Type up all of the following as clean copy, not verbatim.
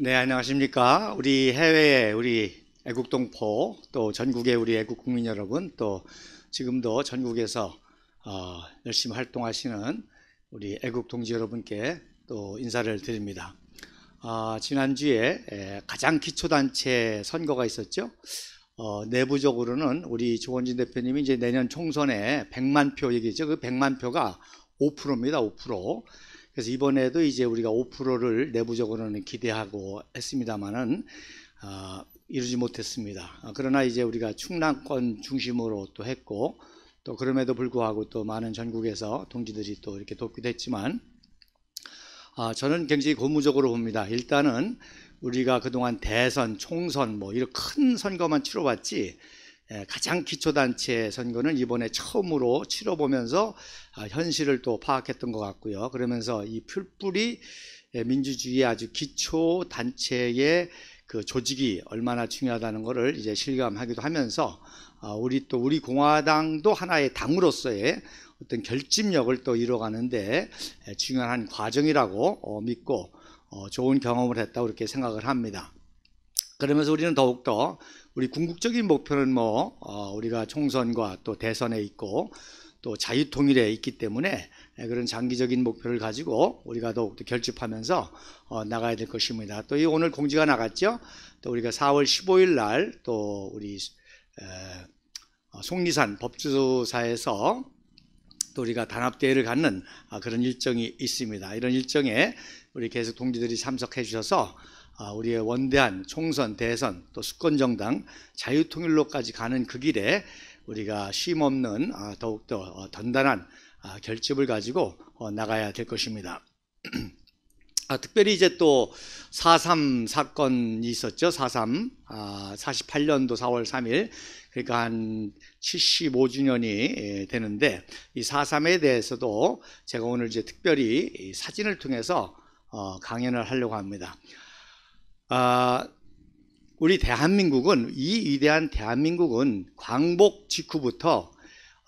네, 안녕하십니까. 우리 해외에 우리 애국동포 또 전국의 우리 애국 국민 여러분 또 지금도 전국에서 열심히 활동하시는 우리 애국 동지 여러분께 또 인사를 드립니다. 지난주에 가장 기초단체 선거가 있었죠. 내부적으로는 우리 조원진 대표님이 이제 내년 총선에 100만 표 얘기죠. 그 100만 표가 5%입니다. 5%. 그래서 이번에도 이제 우리가 5%를 내부적으로는 기대하고 했습니다만은 이루지 못했습니다. 그러나 이제 우리가 충남권 중심으로 또 했고 또 그럼에도 불구하고 또 많은 전국에서 동지들이 또 이렇게 돕기도 했지만 저는 굉장히 고무적으로 봅니다. 일단은 우리가 그동안 대선, 총선 뭐 이런 큰 선거만 치러봤지 가장 기초단체 선거는 이번에 처음으로 치러보면서 현실을 또 파악했던 것 같고요. 그러면서 이 풀뿌리 민주주의의 아주 기초단체의 그 조직이 얼마나 중요하다는 것을 이제 실감하기도 하면서 우리 공화당도 하나의 당으로서의 어떤 결집력을 또 이뤄가는데 중요한 과정이라고 믿고 좋은 경험을 했다고 그렇게 생각을 합니다. 그러면서 우리는 더욱더 우리 궁극적인 목표는 우리가 총선과 또 대선에 있고 또 자유통일에 있기 때문에 그런 장기적인 목표를 가지고 우리가 더욱더 결집하면서 나가야 될 것입니다. 또 오늘 공지가 나갔죠. 또 우리가 4월 15일 날 또 우리 속리산 법주사에서 또 우리가 단합대회를 갖는 그런 일정이 있습니다. 이런 일정에 우리 계속 동지들이 참석해 주셔서 우리의 원대한 총선, 대선, 또 수권정당, 자유통일로까지 가는 그 길에 우리가 쉼없는 더욱더 단단한 결집을 가지고 나가야 될 것입니다. 특별히 이제 또 4.3 사건이 있었죠. 4.3, 48년도 4월 3일, 그러니까 한 75주년이 되는데 이 4.3에 대해서도 제가 오늘 이제 특별히 사진을 통해서 강연을 하려고 합니다. 우리 대한민국은, 이 위대한 대한민국은 광복 직후부터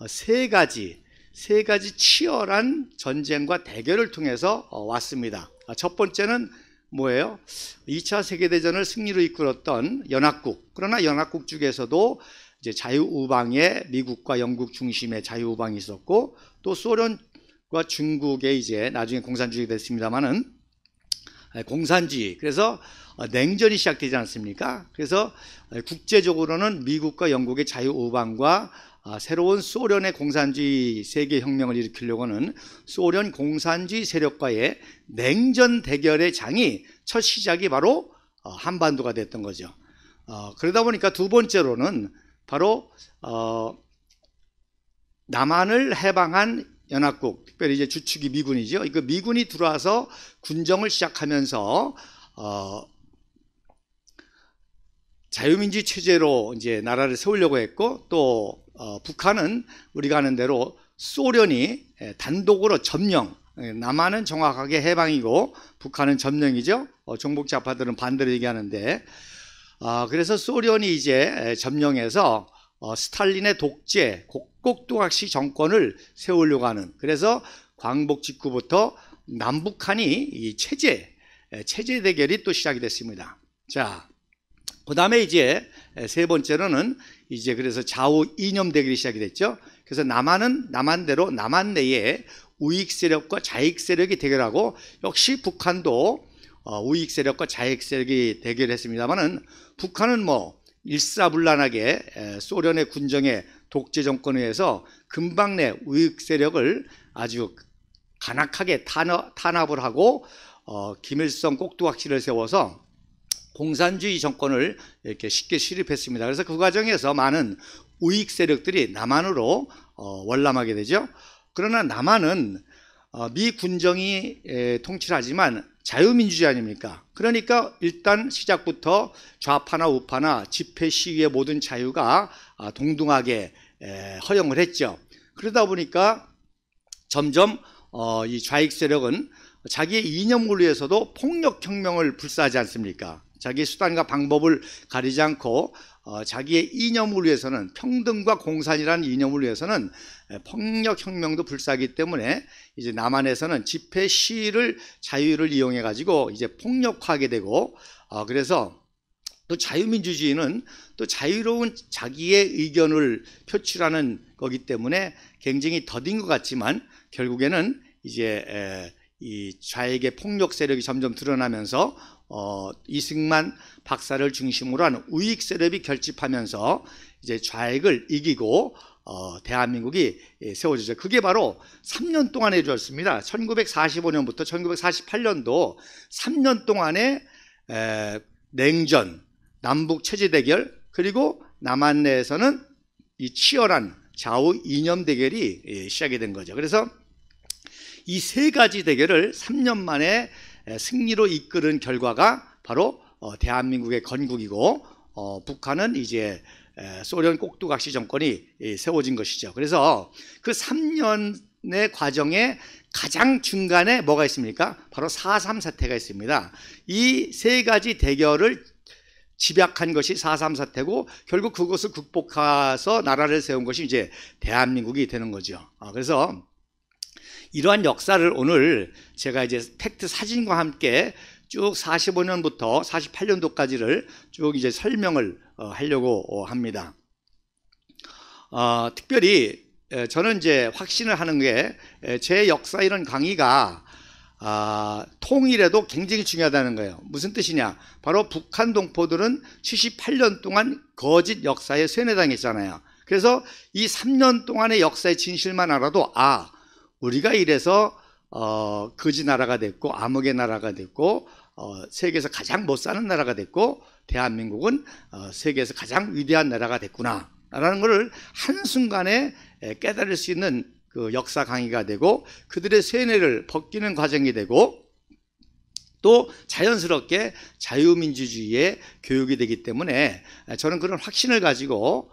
세 가지 치열한 전쟁과 대결을 통해서 왔습니다. 첫 번째는 뭐예요? 2차 세계대전을 승리로 이끌었던 연합국. 그러나 연합국 중에서도 이제 자유우방의 미국과 영국 중심의 자유우방이 있었고, 또 소련과 중국의 이제 나중에 공산주의가 됐습니다만은 공산주의. 그래서 냉전이 시작되지 않습니까? 그래서 국제적으로는 미국과 영국의 자유우방과 새로운 소련의 공산주의 세계혁명을 일으키려고는 소련 공산주의 세력과의 냉전 대결의 장이 첫 시작이 바로 한반도가 됐던 거죠. 그러다 보니까 두 번째로는 바로 남한을 해방한 연합국, 특별히 이제 주축이 미군이죠. 그 미군이 들어와서 군정을 시작하면서 자유민주주의 체제로 이제 나라를 세우려고 했고, 또 북한은 우리가 아는 대로 소련이 단독으로 점령, 남한은 정확하게 해방이고 북한은 점령이죠. 정복 좌파들은 반대로 얘기하는데, 그래서 소련이 이제 점령해서 스탈린의 독재, 꼭두각시 정권을 세우려고 하는, 그래서 광복 직후부터 남북한이 이 체제 대결이 또 시작이 됐습니다. 자, 그 다음에 이제 세 번째로는 이제 그래서 좌우 이념 대결이 시작이 됐죠. 그래서 남한은 남한대로 남한 내에 우익 세력과 좌익 세력이 대결하고, 역시 북한도 우익 세력과 좌익 세력이 대결했습니다만은 북한은 일사불란하게 소련의 군정의 독재 정권에 의해서 금방 내 우익 세력을 아주 간악하게 탄압을 하고 김일성 꼭두각시를 세워서 공산주의 정권을 이렇게 쉽게 수립했습니다. 그래서 그 과정에서 많은 우익 세력들이 남한으로 월남하게 되죠. 그러나 남한은 미 군정이 통치를 하지만 자유민주주의 아닙니까? 그러니까 일단 시작부터 좌파나 우파나 집회 시위의 모든 자유가 동등하게 허용을 했죠. 그러다 보니까 점점 이 좌익 세력은 자기의 이념을 위해서도 폭력혁명을 불사하지 않습니까? 자기의 수단과 방법을 가리지 않고 자기의 이념을 위해서는, 평등과 공산이라는 이념을 위해서는 폭력혁명도 불사하기 때문에 이제 남한에서는 집회 시위를 자유를 이용해 가지고 이제 폭력화하게 되고, 그래서 또 자유민주주의는 또 자유로운 자기의 의견을 표출하는 거기 때문에 굉장히 더딘 것 같지만 결국에는 이제 이 좌익의 폭력 세력이 점점 드러나면서 이승만 박사를 중심으로 한 우익 세력이 결집하면서 이제 좌익을 이기고 대한민국이 세워지죠. 그게 바로 3년 동안 이루어졌습니다. 1945년부터 1948년도 3년 동안의 냉전, 남북 체제 대결, 그리고 남한 내에서는 이 치열한 좌우 이념 대결이 시작이 된 거죠. 그래서 이 세 가지 대결을 3년 만에 승리로 이끄는 결과가 바로 대한민국의 건국이고, 북한은 이제 소련 꼭두각시 정권이 세워진 것이죠. 그래서 그 3년의 과정에 가장 중간에 뭐가 있습니까? 바로 4.3 사태가 있습니다. 이 세 가지 대결을 집약한 것이 4.3 사태고, 결국 그것을 극복해서 나라를 세운 것이 이제 대한민국이 되는 거죠. 그래서 이러한 역사를 오늘 제가 이제 팩트 사진과 함께 쭉 45년부터 48년도까지를 쭉 이제 설명을 하려고 합니다. 특별히 저는 이제 확신을 하는 게 제 역사 이론 강의가 통일에도 굉장히 중요하다는 거예요. 무슨 뜻이냐? 바로 북한 동포들은 78년 동안 거짓 역사에 세뇌당했잖아요. 그래서 이 3년 동안의 역사의 진실만 알아도 우리가 이래서 거지 나라가 됐고 암흑의 나라가 됐고 세계에서 가장 못 사는 나라가 됐고 대한민국은 세계에서 가장 위대한 나라가 됐구나 라는 것을 한순간에 깨달을 수 있는 그 역사 강의가 되고, 그들의 세뇌를 벗기는 과정이 되고, 또 자연스럽게 자유민주주의의 교육이 되기 때문에 저는 그런 확신을 가지고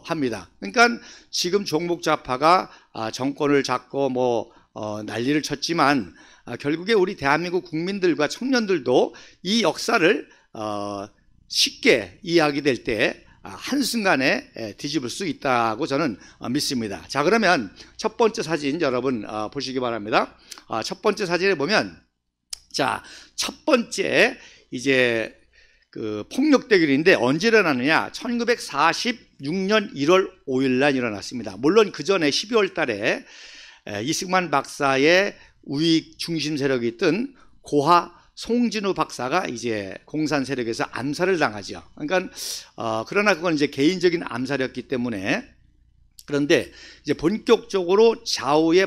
합니다. 그러니까 지금 종북좌파가 정권을 잡고 난리를 쳤지만 결국에 우리 대한민국 국민들과 청년들도 이 역사를 쉽게 이해하게 될 때 한순간에 뒤집을 수 있다고 저는 믿습니다. 자, 그러면 첫 번째 사진 여러분 보시기 바랍니다. 첫 번째 사진에 보면, 자, 첫 번째 이제 그 폭력 대결인데 언제 일어나느냐? 1946년 1월 5일 날 일어났습니다. 물론 그 전에 12월 달에 이승만 박사의 우익 중심 세력이 있던 고하 송진우 박사가 이제 공산 세력에서 암살을 당하죠. 그러니까 그러나 그건 이제 개인적인 암살이었기 때문에, 그런데 이제 본격적으로 좌우의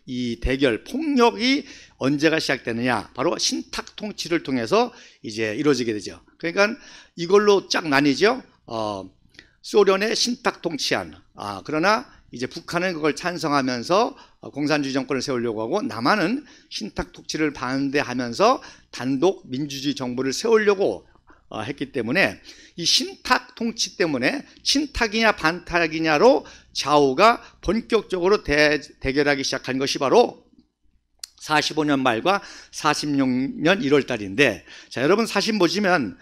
이 대결 폭력이 언제가 시작되느냐? 바로 신탁 통치를 통해서 이제 이루어지게 되죠. 그러니까 이걸로 쫙 나뉘죠. 소련의 신탁 통치안, 그러나 이제 북한은 그걸 찬성하면서 공산주의 정권을 세우려고 하고, 남한은 신탁 통치를 반대하면서 단독 민주주의 정부를 세우려고 했기 때문에, 이 신탁 통치 때문에 친탁이냐 반탁이냐로 좌우가 본격적으로 대결하기 시작한 것이 바로 45년 말과 46년 1월 달인데, 자, 여러분 사진 보시면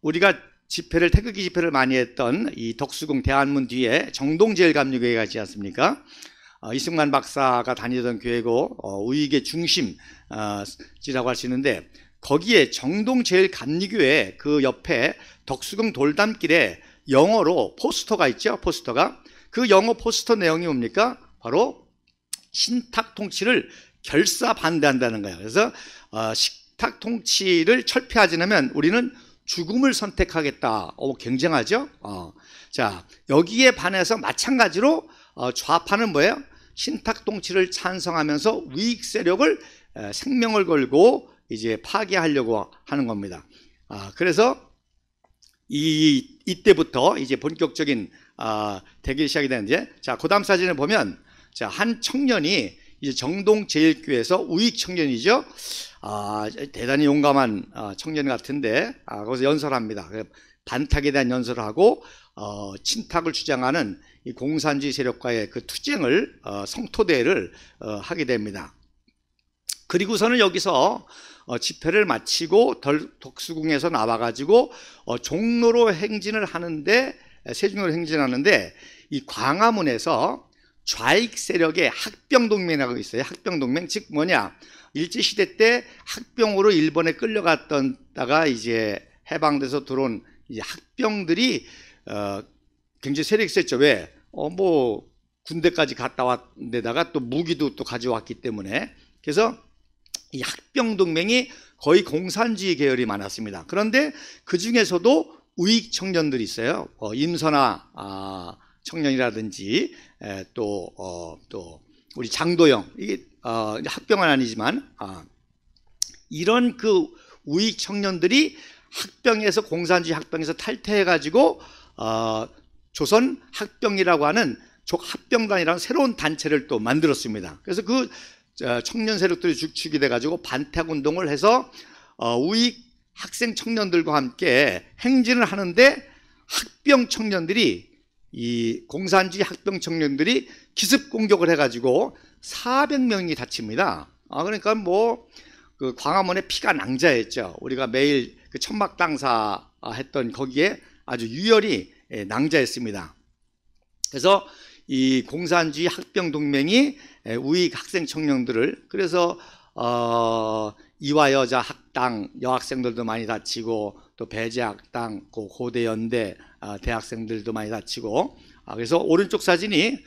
우리가 태극기 집회를 많이 했던 이 덕수궁 대한문 뒤에 정동제일감리교회가 있지 않습니까? 이승만 박사가 다니던 교회고 우익의 중심지라고 할 수 있는데, 거기에 정동제일감리교회 그 옆에 덕수궁 돌담길에 영어로 포스터가 있죠. 포스터가, 그 영어 포스터 내용이 뭡니까? 바로 신탁 통치를 결사 반대한다는 거예요. 그래서 신탁 통치를 철폐하지 않으면 우리는 죽음을 선택하겠다. 굉장하죠? 자, 여기에 반해서 마찬가지로 좌파는 뭐예요? 신탁 통치를 찬성하면서 우익 세력을 생명을 걸고 이제 파괴하려고 하는 겁니다. 그래서 이때부터 이제 본격적인 대결이 시작이 되는데, 자, 그 다음 사진을 보면, 자, 한 청년이 이제 정동제일교회에서 우익 청년이죠. 대단히 용감한 청년 같은데 거기서 연설합니다. 반탁에 대한 연설을 하고 친탁을 주장하는 이 공산주의 세력과의 그 투쟁을 성토대를 하게 됩니다. 그리고서는 여기서 집회를 마치고 덕수궁에서 나와가지고 종로로 행진을 하는데, 세종로로 행진하는데, 이 광화문에서 좌익 세력의 학병동맹이라고 있어요. 학병동맹, 즉 뭐냐, 일제시대 때 학병으로 일본에 끌려갔다가 이제 해방돼서 들어온 이 학병들이 굉장히 세력이 셌죠. 왜? 뭐 군대까지 갔다 왔는데다가 또 무기도 또 가져왔기 때문에. 그래서 이 학병동맹이 거의 공산주의 계열이 많았습니다. 그런데 그 중에서도 우익 청년들이 있어요. 임선아 청년이라든지 또 우리 장도영, 이게 학병은 아니지만 이런 그 우익 청년들이 학병에서, 공산주의 학병에서 탈퇴해가지고 조선 학병이라고 하는 학병단이라는 새로운 단체를 또 만들었습니다. 그래서 그 청년 세력들이 축이 돼가지고 반탁 운동을 해서 우익 학생 청년들과 함께 행진을 하는데, 학병 청년들이, 이 공산주의 학병 청년들이 기습 공격을 해가지고 400명이 다칩니다. 그러니까 뭐 그 광화문에 피가 낭자했죠. 우리가 매일 그 천막당사 했던 거기에 아주 유혈이 낭자했습니다. 그래서 이 공산주의 학병 동맹이 우익 학생 청년들을, 그래서 이화여자 학당 여학생들도 많이 다치고, 또 배제학당, 고대 연대 대학생들도 많이 다치고, 그래서 오른쪽 사진이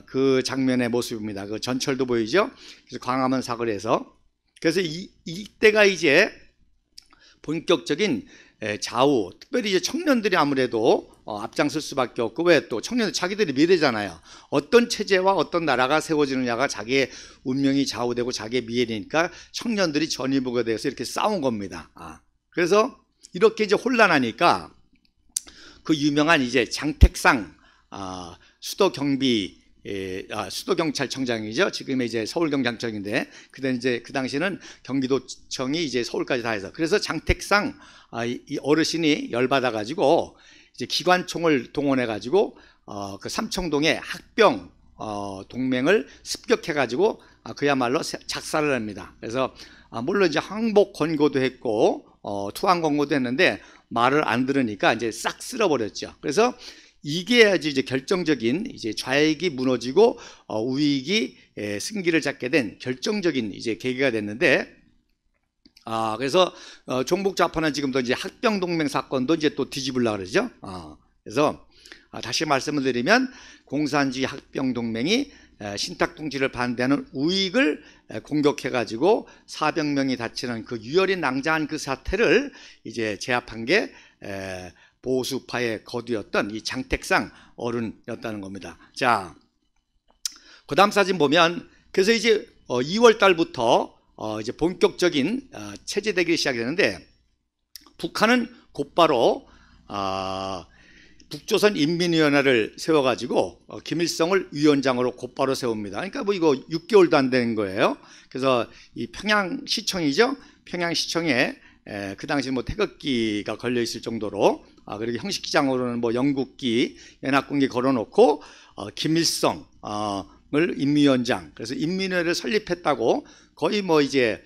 그 장면의 모습입니다. 그 전철도 보이죠? 그래서 광화문 사거리에서. 그래서 이때가 이제 본격적인 좌우, 특별히 이제 청년들이 아무래도 앞장설 수밖에 없고, 왜 또 청년들 자기들이 미래잖아요. 어떤 체제와 어떤 나라가 세워지느냐가 자기의 운명이 좌우되고 자기의 미래니까 청년들이 전위부가 돼서 이렇게 싸운 겁니다. 그래서 이렇게 이제 혼란하니까 그 유명한 이제 장택상 수도경찰청장이죠. 지금의 이제 서울경찰청인데, 그때 이제 그 당시는 경기도청이 이제 서울까지 다 해서, 그래서 장택상 이 어르신이 열받아 가지고 이제 기관총을 동원해 가지고 그 삼청동의 학병 동맹을 습격해 가지고 그야말로 작살을 냅니다. 그래서 물론 이제 항복 권고도 했고 투항 권고도 했는데 말을 안 들으니까 이제 싹 쓸어버렸죠. 그래서 이게 이제 결정적인, 이제 좌익이 무너지고 우익이 승기를 잡게 된 결정적인 이제 계기가 됐는데, 그래서 종북좌파는 지금도 이제 학병동맹 사건도 이제 또 뒤집으려고 그러죠. 그래서 다시 말씀을 드리면, 공산주의 학병동맹이 신탁통치를 반대하는 우익을 공격해가지고 400명이 다치는 그 유혈이 낭자한 그 사태를 이제 제압한 게 보수파의 거두였던 이 장택상 어른이었다는 겁니다. 자, 그 다음 사진 보면, 그래서 이제 2월 달부터 이제 본격적인 체제 대결이 시작되는데, 북한은 곧바로 북조선 인민위원회를 세워가지고 김일성을 위원장으로 곧바로 세웁니다. 그러니까 뭐 이거 6개월도 안 되는 거예요. 그래서 이 평양시청이죠. 평양시청에 그 당시 뭐 태극기가 걸려 있을 정도로, 그리고 형식기장으로는 뭐 영국기, 연합국기 걸어놓고 김일성을 인민위원장, 그래서 인민위원회를 설립했다고 거의 뭐 이제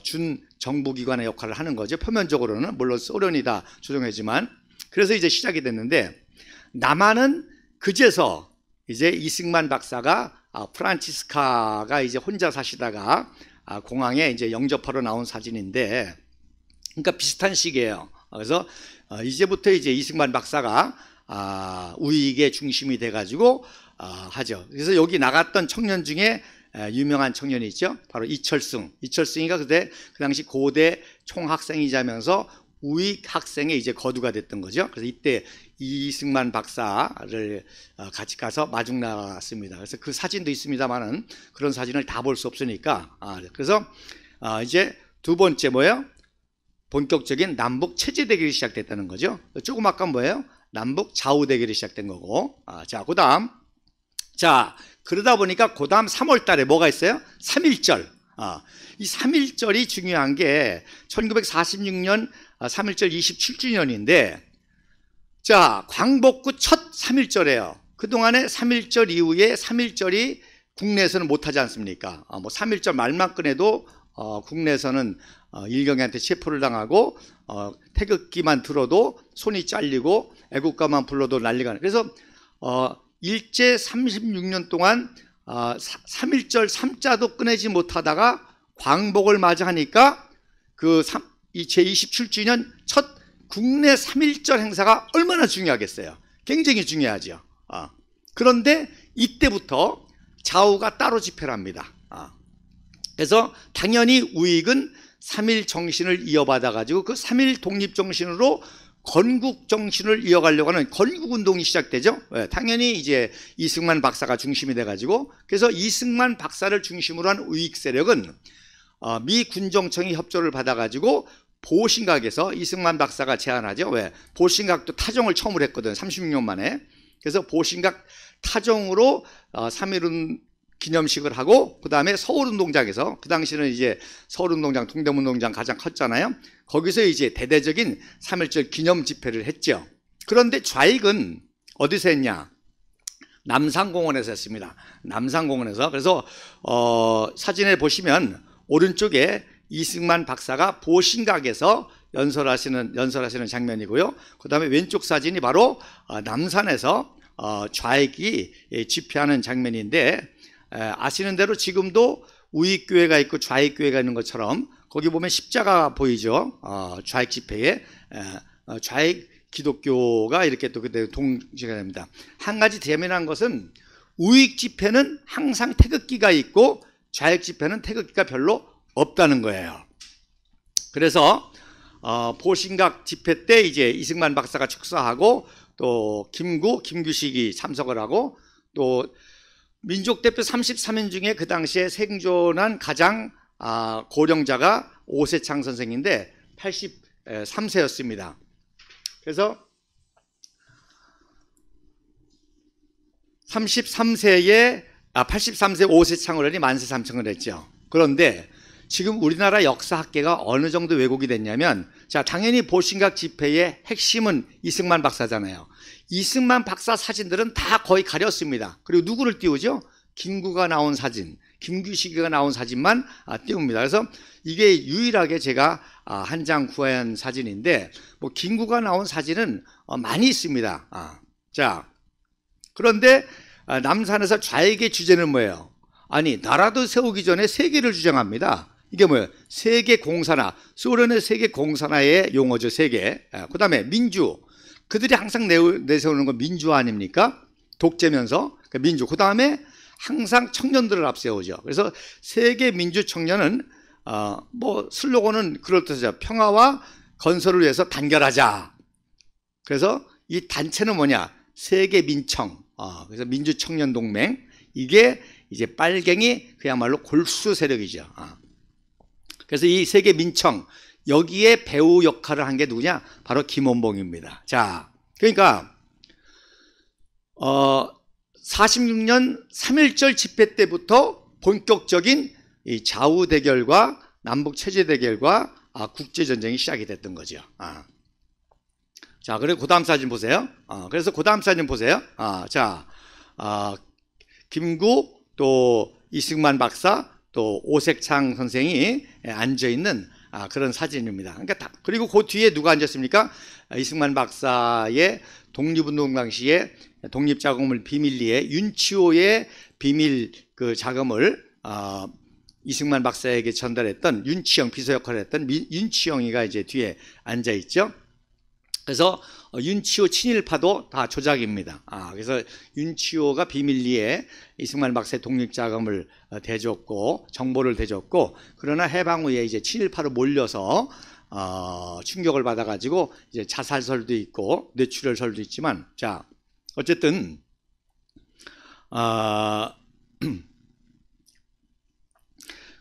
준 정부기관의 역할을 하는 거죠. 표면적으로는 물론 소련이 다 조정하지만. 그래서 이제 시작이 됐는데, 남한은 그제서 이제 이승만 박사가 프란치스카가 이제 혼자 사시다가 공항에 이제 영접하러 나온 사진인데, 그러니까 비슷한 시기예요. 그래서 이제부터 이제 이승만 박사가 우익의 중심이 돼가지고 하죠. 그래서 여기 나갔던 청년 중에 유명한 청년이 있죠. 바로 이철승이가 그때 그 당시 고대 총학생이자면서 우익 학생의 이제 거두가 됐던 거죠. 그래서 이때 이승만 박사를 같이 가서 마중 나갔습니다. 그래서 그 사진도 있습니다만은 그런 사진을 다 볼 수 없으니까. 그래서 이제 두 번째 뭐예요? 본격적인 남북 체제 대결이 시작됐다는 거죠. 조금 아까 뭐예요? 남북 좌우 대결이 시작된 거고. 자, 그다음. 자, 그러다 보니까 그다음 3월 달에 뭐가 있어요? 3.1절. 이 3.1절이 중요한 게 1946년 3.1절 27주년인데, 자, 광복구 첫 3.1절이에요. 그동안에 3.1절 이후에 3.1절이 국내에서는 못하지 않습니까? 뭐 3.1절 말만 꺼내도 국내에서는 일경이한테 체포를 당하고 태극기만 들어도 손이 잘리고 애국가만 불러도 난리가 나. 그래서 일제 36년 동안 3.1절 3자도 꺼내지 못하다가 광복을 맞이하니까 이 제27주년 첫 국내 3.1절 행사가 얼마나 중요하겠어요. 굉장히 중요하죠. 그런데 이때부터 좌우가 따로 집회를 합니다. 그래서 당연히 우익은 3.1 정신을 이어받아 가지고 그 3.1 독립 정신으로 건국 정신을 이어가려고 하는 건국 운동이 시작되죠. 당연히 이제 이승만 박사가 중심이 돼 가지고, 그래서 이승만 박사를 중심으로 한 우익 세력은 미 군정청이 협조를 받아 가지고 보신각에서 이승만 박사가 제안하죠. 보신각도 타종을 처음으로 했거든, 36년 만에. 그래서 보신각 타종으로 3.1운 기념식을 하고, 그 다음에 서울운동장에서, 그 당시는 이제 서울운동장, 동대문운동장 가장 컸잖아요. 거기서 이제 대대적인 3.1절 기념 집회를 했죠. 그런데 좌익은 어디서 했냐? 남산공원에서 했습니다. 남산공원에서. 그래서 사진에 보시면 오른쪽에 이승만 박사가 보신각에서 연설하시는 장면이고요. 그 다음에 왼쪽 사진이 바로 남산에서 좌익이 집회하는 장면인데, 아시는 대로 지금도 우익교회가 있고 좌익교회가 있는 것처럼 거기 보면 십자가 보이죠. 좌익 집회에 좌익 기독교가 이렇게 또 그때 동시가 됩니다. 한 가지 재미난 것은 우익 집회는 항상 태극기가 있고 좌익 집회는 태극기가 별로 없다는 거예요. 그래서 보신각 집회 때 이제 이승만 박사가 축사하고, 또 김규식이 참석을 하고, 또 민족대표 33인 중에 그 당시에 생존한 가장 고령자가 오세창 선생인데 83세였습니다. 그래서 83세 오세창을 하니 만세 삼창을 했죠. 그런데 지금 우리나라 역사학계가 어느 정도 왜곡이 됐냐면, 자, 당연히 보신각 집회의 핵심은 이승만 박사잖아요. 이승만 박사 사진들은 다 거의 가렸습니다. 그리고 누구를 띄우죠? 김구가 나온 사진, 김규식이가 나온 사진만 띄웁니다. 그래서 이게 유일하게 제가 한 장 구한 사진인데, 뭐 김구가 나온 사진은 많이 있습니다. 자, 그런데 남산에서 좌익의 주제는 뭐예요? 아니, 나라도 세우기 전에 세계를 주장합니다. 이게 뭐예요? 세계 공산화, 소련의 세계 공산화의 용어죠. 세계. 그 다음에 민주, 그들이 항상 내세우는 건 민주화 아닙니까? 독재면서 민주. 그 다음에 항상 청년들을 앞세우죠. 그래서 세계 민주 청년은 뭐 슬로건은 그렇듯하죠. 평화와 건설을 위해서 단결하자. 그래서 이 단체는 뭐냐? 세계 민청. 그래서 민주 청년 동맹. 이게 이제 빨갱이 그야말로 골수 세력이죠. 그래서 이 세계 민청, 여기에 배우 역할을 한 게 누구냐? 바로 김원봉입니다. 자, 그러니까 46년 3.1절 집회 때부터 본격적인 이 좌우 대결과 남북 체제 대결과 국제 전쟁이 시작이 됐던 거죠. 자, 그리고 그 다음 사진 보세요. 그래서 그 다음 사진 보세요. 김구, 또 이승만 박사, 또 오색창 선생이 앉아 있는 그런 사진입니다. 그러니까 그리고 그 뒤에 누가 앉았습니까? 이승만 박사의 독립운동 당시에 독립자금을 비밀리에 윤치호의 비밀 그 자금을 이승만 박사에게 전달했던 윤치영, 비서 역할을 했던 윤치영이가 이제 뒤에 앉아 있죠. 그래서 윤치호 친일파도 다 조작입니다. 그래서 윤치호가 비밀리에 이승만 박사의 독립자금을 대줬고 정보를 대줬고, 그러나 해방 후에 이제 친일파로 몰려서 충격을 받아가지고 이제 자살설도 있고 뇌출혈설도 있지만, 자, 어쨌든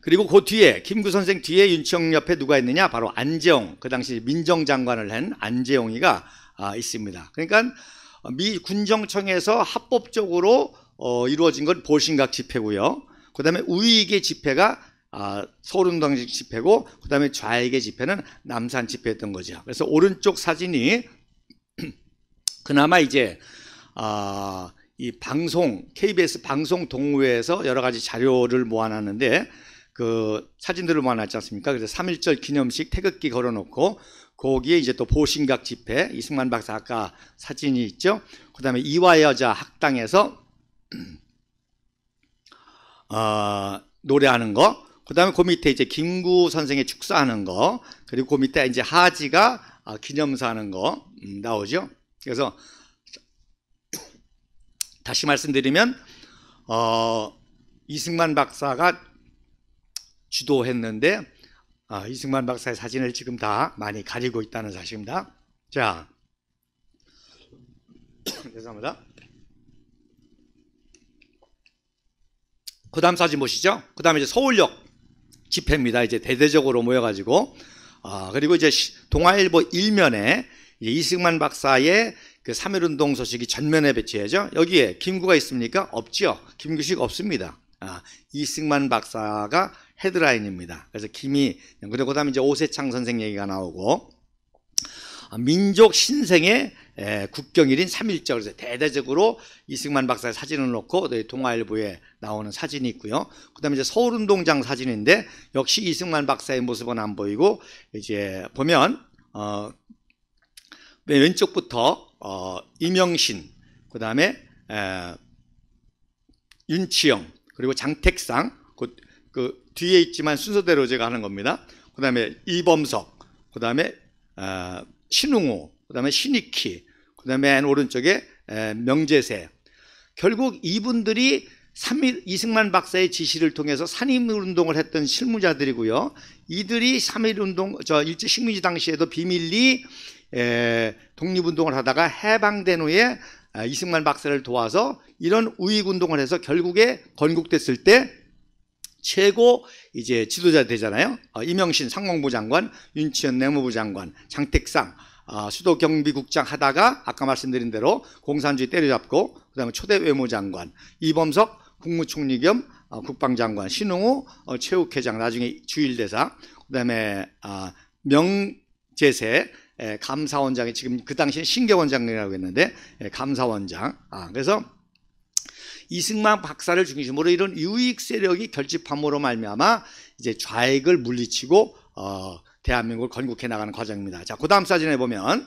그리고 그 뒤에 김구 선생 뒤에 윤치영 옆에 누가 있느냐? 바로 안재홍, 그 당시 민정장관을 한 안재홍이가 있습니다. 그러니까 미 군정청에서 합법적으로 이루어진 건 보신각 집회고요. 그 다음에 우익의 집회가 서울운동 집회고, 그 다음에 좌익의 집회는 남산 집회였던 거죠. 그래서 오른쪽 사진이 그나마 이제 이 방송, KBS 방송 동호회에서 여러 가지 자료를 모아놨는데, 그 사진들을 모아놨지 않습니까? 그래서 3.1절 기념식 태극기 걸어놓고 거기에 이제 또 보신각 집회, 이승만 박사 아까 사진이 있죠. 그 다음에 이화여자 학당에서 노래하는 거, 그 다음에 그 밑에 이제 김구 선생의 축사하는 거, 그리고 그 밑에 이제 하지가 기념사 하는 거 나오죠. 그래서 다시 말씀드리면 이승만 박사가 주도했는데 이승만 박사의 사진을 지금 다 많이 가리고 있다는 사실입니다. 자, 죄송합니다. 그 다음 사진 보시죠. 그 다음에 이제 서울역 집회입니다. 이제 대대적으로 모여가지고 그리고 이제 동아일보 일면에 이승만 박사의 그 3.1운동 소식이 전면에 배치해져. 여기에 김구가 있습니까? 없죠. 김구식 없습니다. 이승만 박사가 헤드라인입니다. 그래서 김이, 그리고 그 다음에 이제 오세창 선생 얘기가 나오고, 민족 신생의 국경일인 3.1절, 그래서 대대적으로 이승만 박사의 사진을 놓고 동아일보에 나오는 사진이 있고요. 그 다음에 이제 서울운동장 사진인데, 역시 이승만 박사의 모습은 안 보이고, 이제 보면, 왼쪽부터, 이명신, 그 다음에, 윤치영, 그리고 장택상, 그 뒤에 있지만 순서대로 제가 하는 겁니다. 그 다음에 이범석, 그 다음에 신웅호, 그 다음에 신익희, 그 다음에 맨 오른쪽에 명재세. 결국 이분들이 이승만 박사의 지시를 통해서 산임운동을 했던 실무자들이고요. 이들이 3.1운동, 일제식민지 당시에도 비밀리 독립운동을 하다가 해방된 후에 이승만 박사를 도와서 이런 우익운동을 해서 결국에 건국됐을 때 최고 이제 지도자 되잖아요. 이명신 상공부 장관, 윤치현 내무부 장관, 장택상 수도경비국장 하다가 아까 말씀드린 대로 공산주의 때려잡고, 그 다음에 초대 외무장관, 이범석 국무총리 겸 국방장관, 신웅호 체육회장 나중에 주일대사, 그 다음에 명재세 감사원장이 지금 그 당시에 신경원장이라고 했는데 감사원장. 그래서 이승만 박사를 중심으로 이런 유익 세력이 결집함으로 말미암아 이제 좌익을 물리치고 대한민국을 건국해 나가는 과정입니다. 자, 그 다음 사진에 보면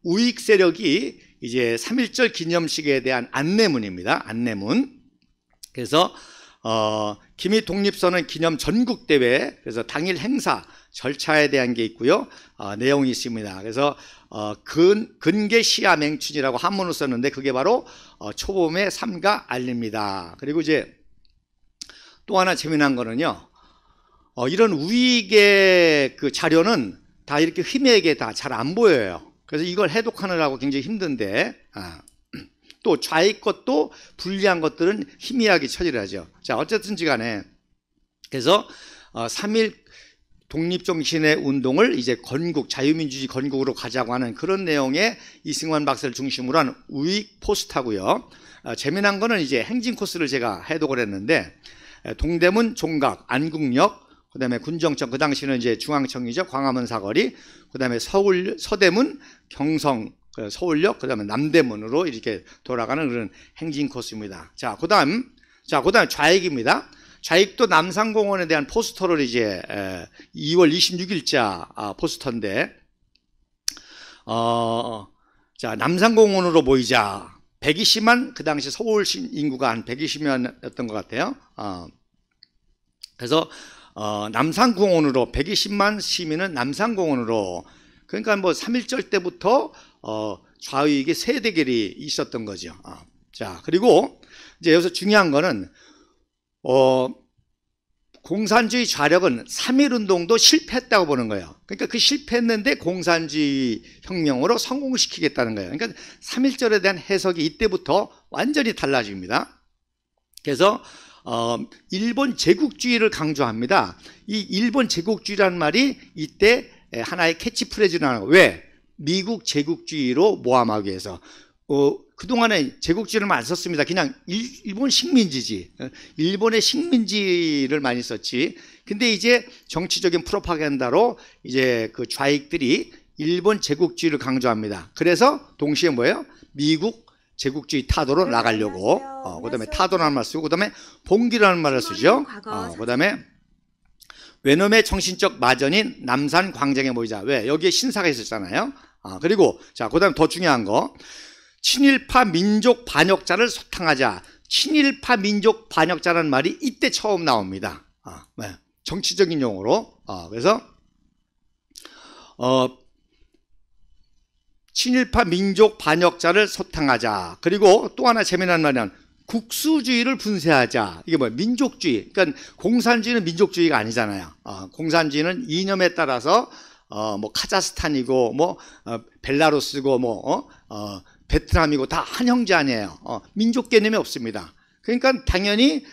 우익 세력이 이제 3.1절 기념식에 대한 안내문입니다. 안내문. 그래서 기미 독립선언 기념 전국대회, 그래서 당일 행사 절차에 대한 게 있고요. 내용이 있습니다. 그래서 근계 시야 맹춘이라고 한문을 썼는데 그게 바로 초봄의 삼가 알립니다. 그리고 이제 또 하나 재미난 거는요. 이런 우익의 그 자료는 다 이렇게 희미하게 다 잘 안 보여요. 그래서 이걸 해독하느라고 굉장히 힘든데 또 좌익 것도 불리한 것들은 희미하게 처리를 하죠. 자, 어쨌든지 간에 그래서 3.1 독립정신의 운동을 이제 건국, 자유민주주의 건국으로 가자고 하는 그런 내용의 이승만 박사를 중심으로 한 우익 포스터고요. 재미난 거는 이제 행진 코스를 제가 해독을 했는데 동대문 종각, 안국역, 그 다음에 군정청, 그 당시는 이제 중앙청이죠. 광화문 사거리, 그 다음에 서대문, 경성, 서울역, 그 다음에 남대문으로 이렇게 돌아가는 그런 행진 코스입니다. 자, 그 다음 좌익입니다. 좌익도 남산공원에 대한 포스터를 이제 2월 26일자 포스터인데, 자, 남산공원으로 모이자. 120만, 그 당시 서울 인구가 한 120만이었던 것 같아요. 그래서 남산공원으로 120만 시민은 남산공원으로, 그러니까 뭐 3.1절 때부터 좌익의 세대결이 있었던 거죠. 자, 그리고 이제 여기서 중요한 거는 공산주의 좌력은 3.1운동도 실패했다고 보는 거예요. 그러니까 그 실패했는데 공산주의 혁명으로 성공시키겠다는 거예요. 그러니까 3.1절에 대한 해석이 이때부터 완전히 달라집니다. 그래서 일본 제국주의를 강조합니다. 이 일본 제국주의라는 말이 이때 하나의 캐치프레이즈라는 거예요. 왜? 미국 제국주의로 모함하기 위해서. 그동안에 제국주의를 안 썼습니다. 그냥 일본 식민지지. 일본의 식민지를 많이 썼지. 근데 이제 정치적인 프로파간다로 이제 그 좌익들이 일본 제국주의를 강조합니다. 그래서 동시에 뭐예요? 미국 제국주의 타도로 나가려고. 그다음에 타도라는 말 쓰고, 그다음에 봉기라는 말을 쓰죠. 그다음에 외놈의 정신적 마전인 남산 광장에 모이자. 왜? 여기에 신사가 있었잖아요. 그리고 자, 그다음 더 중요한 거, 친일파 민족 반역자를 소탕하자. 친일파 민족 반역자라는 말이 이때 처음 나옵니다. 네. 정치적인 용어로. 그래서 친일파 민족 반역자를 소탕하자. 그리고 또 하나 재미난 말은 국수주의를 분쇄하자. 이게 뭐야? 민족주의. 그러니까 공산주의는 민족주의가 아니잖아요. 공산주의는 이념에 따라서 뭐 카자흐스탄이고 뭐 벨라루스고 뭐 베트남이고 다 한 형제 아니에요. 민족 개념이 없습니다. 그러니까 당연히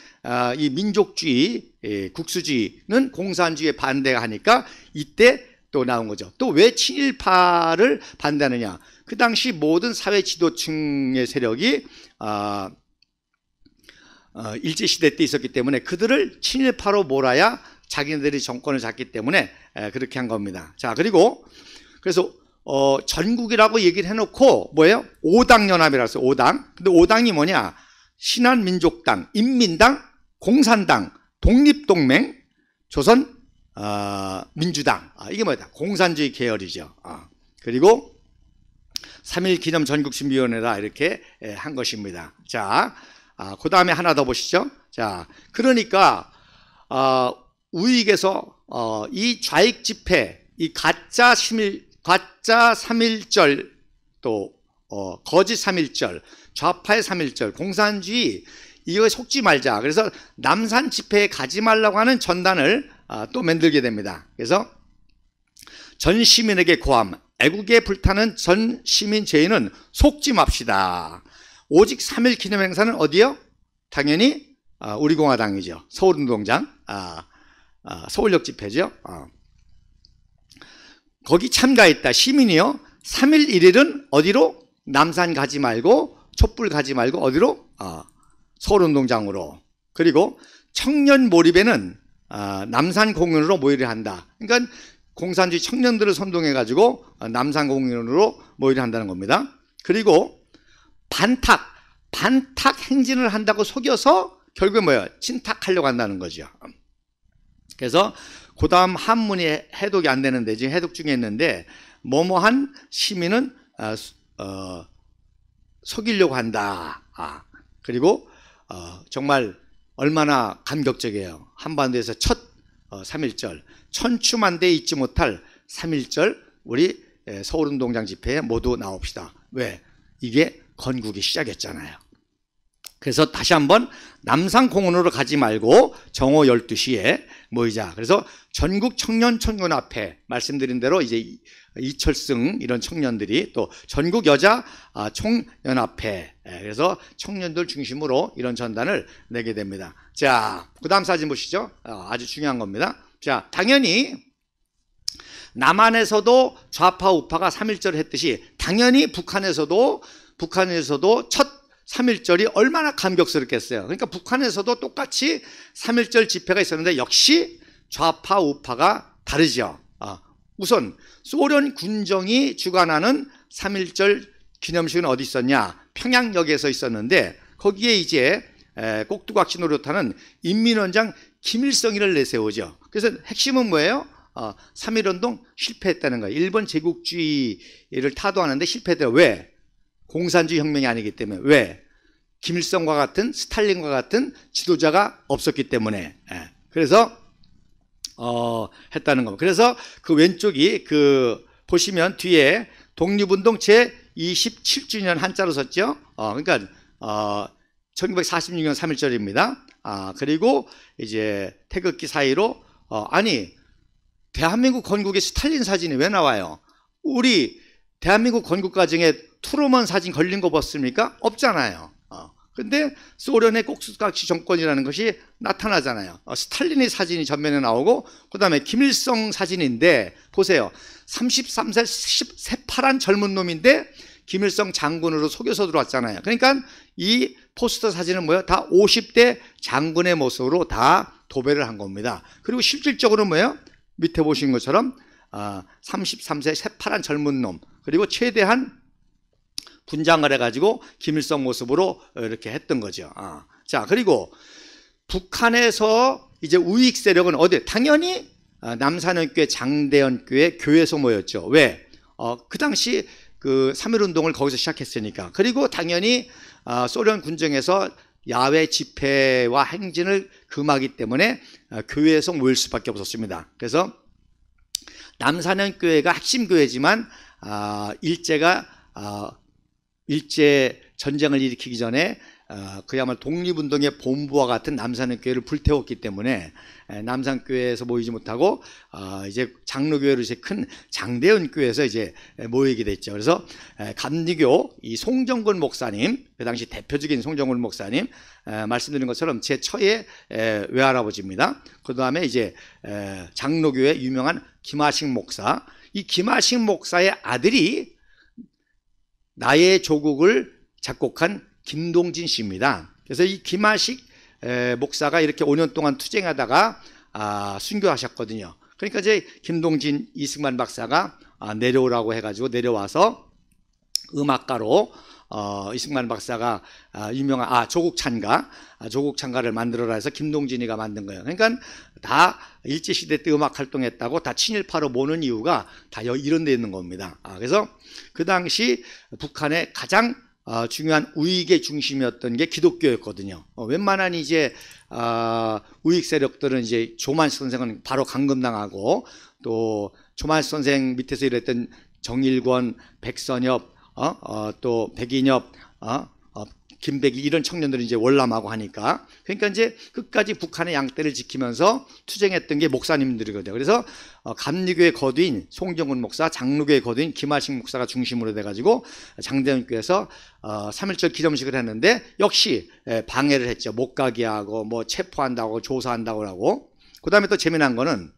이 민족주의, 국수주의는 공산주의에 반대가 하니까 이때 또 나온 거죠. 또 왜 친일파를 반대하느냐? 그 당시 모든 사회 지도층의 세력이 일제시대 때 있었기 때문에 그들을 친일파로 몰아야 자기네들이 정권을 잡기 때문에 그렇게 한 겁니다. 자, 그리고 그래서 전국이라고 얘기를 해놓고 뭐예요? 5당 연합이라고 했어요. 5당. 근데 5당이 뭐냐? 신한민족당, 인민당, 공산당, 독립동맹, 조선 민주당. 이게 뭐다? 공산주의 계열이죠. 그리고 3.1 기념 전국신비위원회다 이렇게 한 것입니다. 자, 그 다음에 하나 더 보시죠. 자, 그러니까 우익에서 이 좌익 집회, 이 가짜 3.1절 또 거짓 3.1절, 좌파의 3.1절, 공산주의 이거에 속지 말자. 그래서 남산 집회에 가지 말라고 하는 전단을 또 만들게 됩니다. 그래서 전 시민에게 고함, 애국에 불타는 전 시민 죄인은 속지 맙시다. 오직 3.1 기념행사는 어디요? 당연히 우리공화당이죠. 서울운동장, 서울역 집회죠. 거기 참가했다. 시민이요. 3.1 1일은 어디로? 남산 가지 말고 촛불 가지 말고 어디로? 서울운동장으로. 그리고 청년 몰입에는 남산 공원으로 모이려 한다. 그러니까 공산주의 청년들을 선동해 가지고 남산 공원으로 모이려 한다는 겁니다. 그리고 반탁 행진을 한다고 속여서 결국에 뭐예요? 친탁하려고 한다는 거죠. 그래서 그 다음 한문이 해독이 안 되는데 지금 해독 중에 있는데 뭐뭐한 시민은 속이려고 한다. 그리고 정말 얼마나 감격적이에요. 한반도에서 첫 3.1절 천추만대에 잊지 못할 3.1절 우리 서울운동장 집회에 모두 나옵시다. 왜? 이게 건국의 시작이었잖아요. 그래서 다시 한번 남산공원으로 가지 말고 정오 12시에 모이자. 그래서 전국 청년총연합회 말씀드린 대로 이제 이철승 이런 청년들이 또 전국 여자 총연합회, 그래서 청년들 중심으로 이런 전단을 내게 됩니다. 자, 그 다음 사진 보시죠. 아주 중요한 겁니다. 자, 당연히 남한에서도 좌파 우파가 3.1절을 했듯이 당연히 북한에서도 첫 3.1절이 얼마나 감격스럽겠어요. 그러니까 북한에서도 똑같이 3.1절 집회가 있었는데 역시 좌파 우파가 다르죠. 우선 소련 군정이 주관하는 3.1절 기념식은 어디 있었냐? 평양역에서 있었는데 거기에 이제 꼭두각시 노릇하는 인민원장 김일성이를 내세우죠. 그래서 핵심은 뭐예요? 3.1운동 실패했다는 거예요. 일본 제국주의를 타도하는데 실패했대요. 왜? 공산주의 혁명이 아니기 때문에. 왜? 김일성과 같은 스탈린과 같은 지도자가 없었기 때문에. 그래서 했다는 겁니다. 그래서 그 왼쪽이 보시면 뒤에 독립운동 제 27주년 한자로 썼죠. 그러니까 1946년 3.1절입니다. 그리고 이제 태극기 사이로 아니 대한민국 건국의 스탈린 사진이 왜 나와요? 우리 대한민국 건국 과정에 트루먼 사진 걸린 거 봤습니까? 없잖아요. 근데 소련의 꼭두각시 정권이라는 것이 나타나잖아요. 스탈린의 사진이 전면에 나오고 그 다음에 김일성 사진인데 보세요. 33세 새파란 젊은 놈인데 김일성 장군으로 속여서 들어왔잖아요. 그러니까 이 포스터 사진은 뭐예요? 다 50대 장군의 모습으로 다 도배를 한 겁니다. 그리고 실질적으로 뭐예요? 밑에 보신 것처럼 33세 새파란 젊은 놈, 그리고 최대한 분장을 해가지고 김일성 모습으로 이렇게 했던 거죠. 자, 그리고 북한에서 이제 우익 세력은 어디? 당연히 남산현교회, 장대현교회 교회에서 모였죠. 왜? 그 당시 그 3.1운동을 거기서 시작했으니까. 그리고 당연히 소련 군정에서 야외 집회와 행진을 금하기 때문에 교회에서 모일 수밖에 없었습니다. 그래서 남산현교회가 핵심 교회지만 일제 전쟁을 일으키기 전에 그야말로 독립운동의 본부와 같은 남산교회를 불태웠기 때문에 남산교회에서 모이지 못하고 이제 장로교회로 이제 큰 장대현교회에서 이제 모이게 됐죠. 그래서 감리교 이 송정근 목사님, 그 당시 대표적인 송정근 목사님, 말씀드린 것처럼 제 처의 외할아버지입니다. 그 다음에 이제 장로교회 유명한 김하식 목사, 이 김하식 목사의 아들이 나의 조국을 작곡한 김동진 씨입니다. 그래서 이 김하식 목사가 이렇게 5년 동안 투쟁하다가 순교하셨거든요. 그러니까 이제 김동진 이승만 박사가 내려오라고 해가지고 내려와서 음악가로 이승만 박사가 유명한 조국찬가를 만들어라 해서 김동진이가 만든 거예요. 그러니까 다 일제시대 때 음악 활동했다고 다 친일파로 모는 이유가 다 이런 데 있는 겁니다. 그래서 그 당시 북한의 가장 중요한 우익의 중심이었던 게 기독교였거든요. 웬만한 이제 우익 세력들은 이제 조만식 선생은 바로 감금당하고, 또 조만식 선생 밑에서 일했던 정일권, 백선엽, 또 백인엽, 김백일 이런 청년들이 이제 월남하고 하니까, 그러니까 이제 끝까지 북한의 양떼를 지키면서 투쟁했던 게 목사님들이거든요. 그래서 감리교회 거두인 송정근 목사, 장로교회 거두인 김하식 목사가 중심으로 돼가지고 장대현교회에서 3.1절 기념식을 했는데 역시 방해를 했죠. 못 가게 하고 뭐 체포한다고 조사한다고 하고. 그 다음에 또 재미난 거는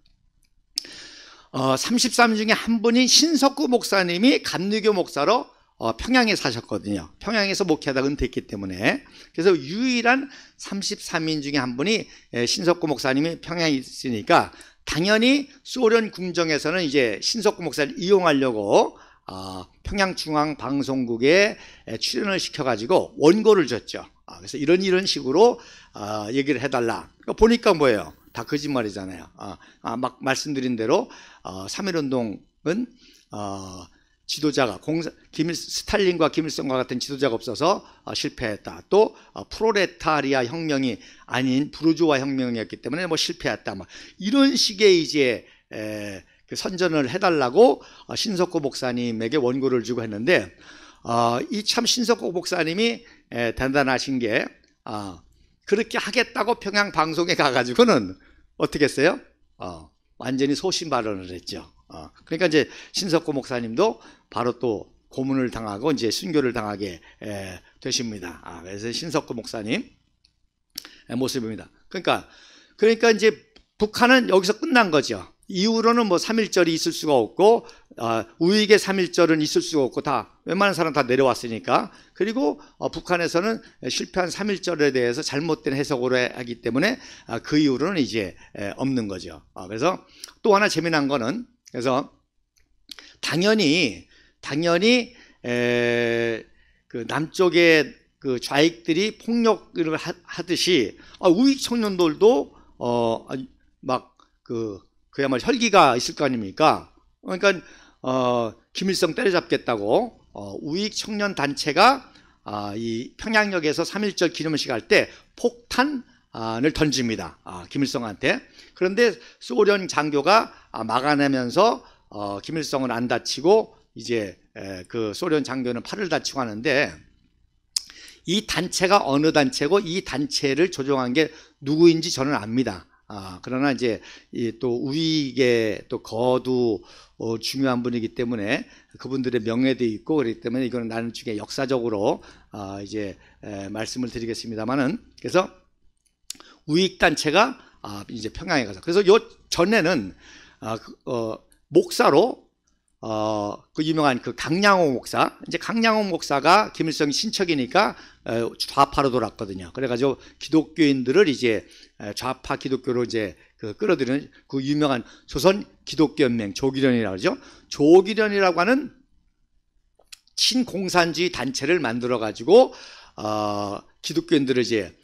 33 중에 한 분인 신석구 목사님이 감리교 목사로 평양에 사셨거든요. 평양에서 목회하다가 은퇴했기 때문에. 그래서 유일한 33인 중에 한 분이 신석구 목사님이 평양에 있으니까 당연히 소련 궁정에서는 이제 신석구 목사를 이용하려고 평양중앙방송국에 출연을 시켜가지고 원고를 줬죠. 그래서 이런 식으로 얘기를 해달라. 그러니까 보니까 뭐예요? 다 거짓말이잖아요. 막 말씀드린 대로 3.1운동은 지도자가 스탈린과 김일성과 같은 지도자가 없어서 실패했다. 또 프로레타리아 혁명이 아닌 부르주아 혁명이었기 때문에 뭐 실패했다. 막 이런 식의 이제 그 선전을 해달라고 신석구 목사님에게 원고를 주고 했는데, 이 참 신석구 목사님이 대단하신 게 그렇게 하겠다고 평양 방송에 가가지고는 어떻게 했어요? 완전히 소신 발언을 했죠. 그러니까 이제 신석구 목사님도 바로 또 고문을 당하고 이제 순교를 당하게 되십니다. 그래서 신석구 목사님 모습입니다. 그러니까 이제 북한은 여기서 끝난 거죠. 이후로는 뭐 3.1절이 있을 수가 없고, 우익의 3.1절은 있을 수가 없고, 다 웬만한 사람 다 내려왔으니까. 그리고 북한에서는 실패한 3.1절에 대해서 잘못된 해석으로 하기 때문에 그 이후로는 이제 없는 거죠. 그래서 또 하나 재미난 거는, 그래서 당연히 그 남쪽의 그 좌익들이 폭력을 하듯이 우익 청년들도 그야말로 혈기가 있을 거 아닙니까? 그러니까 김일성 때려잡겠다고 우익 청년 단체가 이 평양역에서 3.1절 기념식 할 때 폭탄을 던집니다. 김일성한테. 그런데 소련 장교가 막아내면서 김일성은 안 다치고 이제 그 소련 장교는 팔을 다치고 하는데, 이 단체가 어느 단체고 이 단체를 조종한 게 누구인지 저는 압니다. 그러나 이제 또 우익의 또 거두 중요한 분이기 때문에 그분들의 명예도 있고 그렇기 때문에 이거는 나중에 역사적으로 이제 말씀을 드리겠습니다만은, 그래서 우익 단체가 이제 평양에 가서, 그래서 요 전에는 목사로 그 유명한 그 강량호 목사, 이제 강량호 목사가 김일성 친척이니까 좌파로 돌았거든요. 그래가지고 기독교인들을 이제 좌파 기독교로 이제 끌어들이는 그 유명한 조선 기독교 연맹, 조기련이라고 그러죠. 조기련이라고 하는 친공산주의 단체를 만들어 가지고 기독교인들을 이제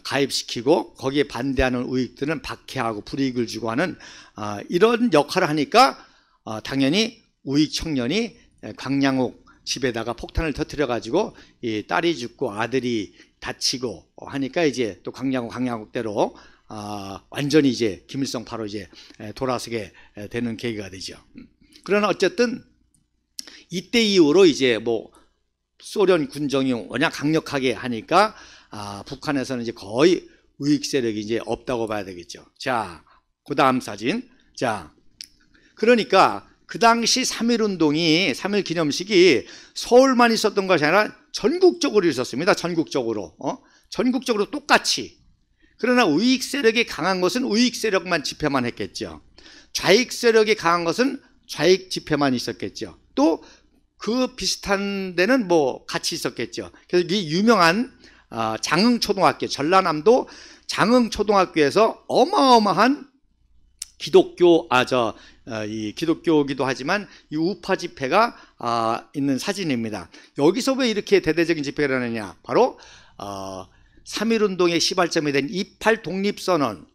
가입시키고 거기에 반대하는 우익들은 박해하고 불이익을 주고 하는 이런 역할을 하니까 당연히 우익 청년이 광양옥 집에다가 폭탄을 터뜨려 가지고 이 딸이 죽고 아들이 다치고 하니까 이제 또 광양옥대로 완전히 이제 김일성 바로 이제 돌아서게 되는 계기가 되죠. 그러나 어쨌든 이때 이후로 이제 뭐 소련 군정이 워낙 강력하게 하니까 북한에서는 이제 거의 우익 세력이 이제 없다고 봐야 되겠죠. 자, 그 다음 사진. 자, 그러니까 그 당시 3.1운동이 3.1 기념식이 서울만 있었던 것이 아니라 전국적으로 있었습니다. 전국적으로. 전국적으로 똑같이. 그러나 우익 세력이 강한 것은 우익 세력만 집회만 했겠죠. 좌익 세력이 강한 것은 좌익 집회만 있었겠죠. 또 그 비슷한 데는 뭐 같이 있었겠죠. 그래서 이 유명한 장흥초등학교, 전라남도 장흥초등학교에서 어마어마한 이 기독교기도 하지만 이 우파 집회가 있는 사진입니다. 여기서 왜 이렇게 대대적인 집회를 하느냐? 바로 3.1운동의 시발점이 된 28 독립선언을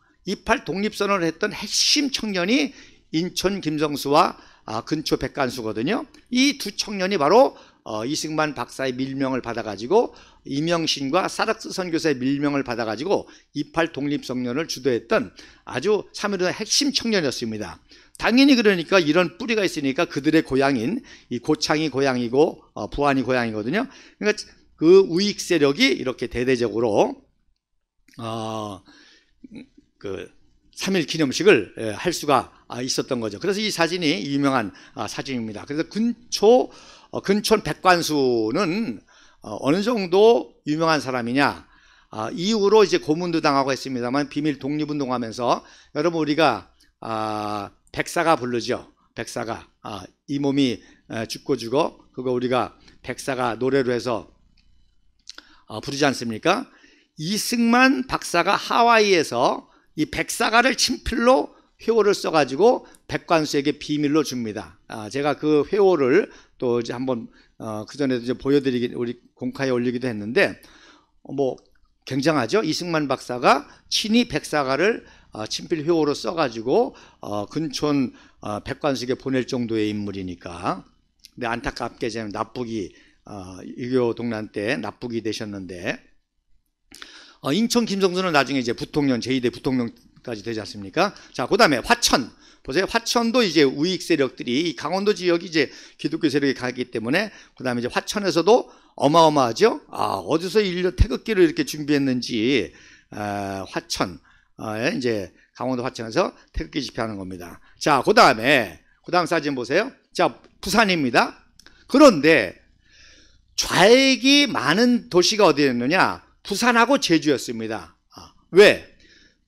했던 핵심 청년이 인천 김성수와 근초 백관수거든요. 이 두 청년이 바로 이승만 박사의 밀명을 받아가지고 이명신과 사락스 선교사의 밀명을 받아가지고 28 독립성년을 주도했던 아주 3.1운동의 핵심 청년이었습니다. 당연히 그러니까 이런 뿌리가 있으니까 그들의 고향인 이 고창이 고향이고 부안이 고향이거든요. 그러니까 그 우익 세력이 이렇게 대대적으로 그 3.1 기념식을 할 수가 있었던 거죠. 그래서 이 사진이 유명한 사진입니다. 그래서 근촌 백관수는 어느 정도 유명한 사람이냐? 이후로 이제 고문도 당하고 했습니다만 비밀 독립운동하면서 여러분 우리가 백사가 부르죠. 백사가 이 몸이 죽고 죽어 그거 우리가 백사가 노래로 해서 부르지 않습니까? 이승만 박사가 하와이에서 이 백사가를 친필로 회오를 써가지고 백관수에게 비밀로 줍니다. 제가 그 회오를 또 이제 한번 그 전에도 이제 우리 공카에 올리기도 했는데 뭐 굉장하죠. 이승만 박사가 친히 백사가를 친필 회오로 써가지고 근촌 백관수에게 보낼 정도의 인물이니까. 근데 안타깝게 지금 납북이 6.25 동란 때 납북이 되셨는데. 인천 김성수는 나중에 이제 부통령, 제2대 부통령까지 되지 않습니까? 자, 그 다음에 화천. 보세요. 화천도 이제 우익 세력들이, 강원도 지역이 이제 기독교 세력이 강했기 때문에, 그 다음에 이제 화천에서도 어마어마하죠? 어디서 태극기를 이렇게 준비했는지, 화천, 이제 강원도 화천에서 태극기 집회하는 겁니다. 자, 그 다음 사진 보세요. 자, 부산입니다. 그런데 좌익이 많은 도시가 어디였느냐? 부산하고 제주였습니다. 왜?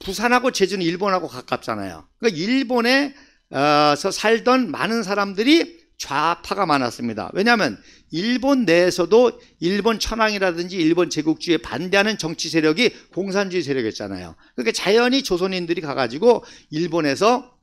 부산하고 제주는 일본하고 가깝잖아요. 그러니까 일본에서 살던 많은 사람들이 좌파가 많았습니다. 왜냐하면 일본 내에서도 일본 천황이라든지 일본 제국주의에 반대하는 정치 세력이 공산주의 세력이었잖아요. 그러니까 자연히 조선인들이 가가지고 일본에서